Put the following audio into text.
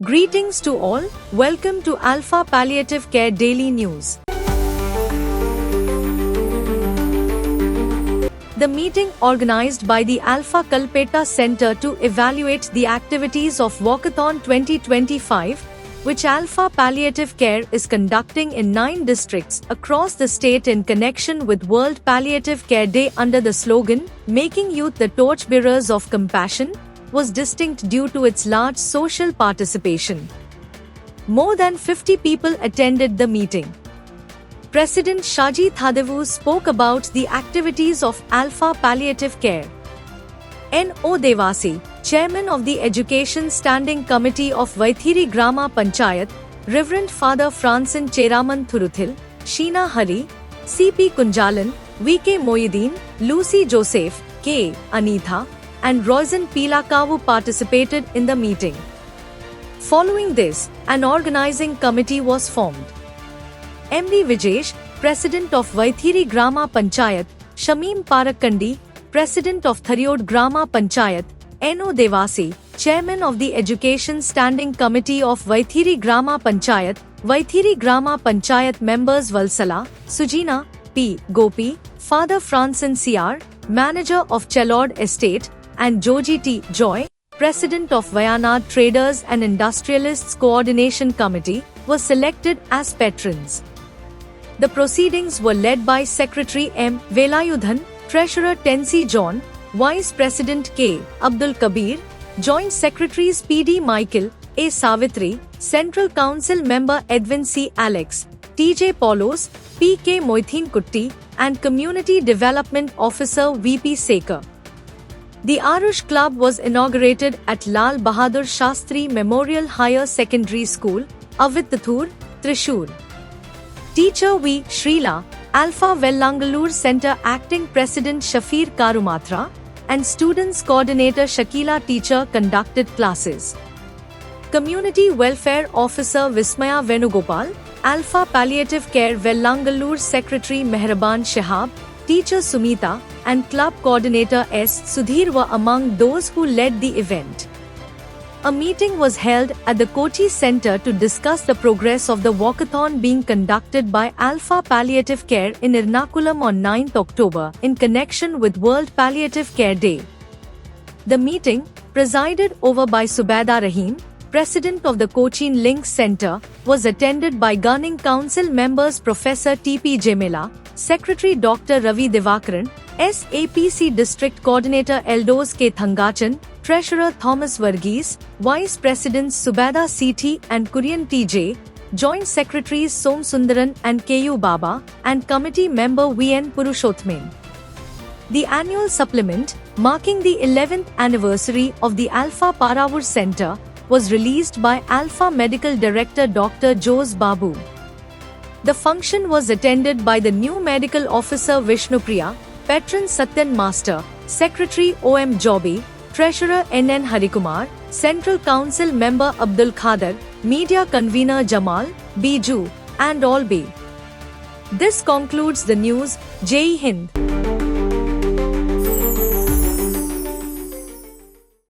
Greetings to all, welcome to Alpha Palliative Care Daily News. The meeting organized by the Alpha Kalpetta Center to evaluate the activities of Walkathon 2025, which Alpha Palliative Care is conducting in 9 districts across the state in connection with World Palliative Care Day under the slogan, Making Youth the Torchbearers of Compassion, was distinct due to its large social participation. More than 50 people attended the meeting. President Shaji Thaddevu spoke about the activities of Alpha Palliative Care. N.O. Devasi, Chairman of the Education Standing Committee of Vaithiri Grama Panchayat, Reverend Father Francin Cheraman Thuruthil, Sheena Hari, C.P. Kunjalan, V.K. Moyuddin, Lucy Joseph, K. Anitha, and Roizen Pilakavu participated in the meeting. Following this, an organizing committee was formed. M.D. Vijesh, President of Vaithiri Grama Panchayat, Shamim Parakandi, President of Thariod Grama Panchayat, N.O. Devasi, Chairman of the Education Standing Committee of Vaithiri Grama Panchayat members Valsala, Sujina, P. Gopi, Father Francin C.R., Manager of Chelord Estate, and Joji T. Joy, President of Wayanad Traders and Industrialists Coordination Committee, was selected as patrons. The proceedings were led by Secretary M. Velayudhan, Treasurer Tensi John, Vice President K. Abdul Kabir, Joint Secretaries P. D. Michael, A. Savitri, Central Council Member Edwin C. Alex, T. J. Paulos, P. K. Moithin Kutti, and Community Development Officer V. P. Sekar. The Arush Club was inaugurated at Lal Bahadur Shastri Memorial Higher Secondary School, Avithathur, Thrissur. Teacher V. Shrila, Alpha Vellangalur Center Acting President Shafir Karumatra, and Students Coordinator Shakila Teacher conducted classes. Community Welfare Officer Vismaya Venugopal, Alpha Palliative Care Vellangalur Secretary Mehraban Shahab, Teacher Sumita, and Club Coordinator S. Sudhir were among those who led the event. A meeting was held at the Kochi Center to discuss the progress of the walkathon being conducted by Alpha Palliative Care in Ernakulam on 9th October in connection with World Palliative Care Day. The meeting, presided over by Subeda Rahim, President of the Cochin Links Center, was attended by Governing Council members Professor T.P. Jemela, Secretary Dr. Ravi Divakaran, SAPC District Coordinator Eldos K. Thangachan, Treasurer Thomas Varghese, Vice Presidents Subeda C.T. and Kurian T.J., Joint Secretaries Som Sundaran and K.U. Baba, and Committee Member V.N. Purushotthaman. The annual supplement, marking the 11th anniversary of the Alpha Paravur Center, was released by Alpha Medical Director Dr. Jose Babu. The function was attended by the new Medical Officer Vishnupriya, Patron Satyan Master, Secretary O.M. Jobi, Treasurer N.N. Harikumar, Central Council Member Abdul Khader, Media Convener Jamal, Biju, and all B. This concludes the news. Jai Hind.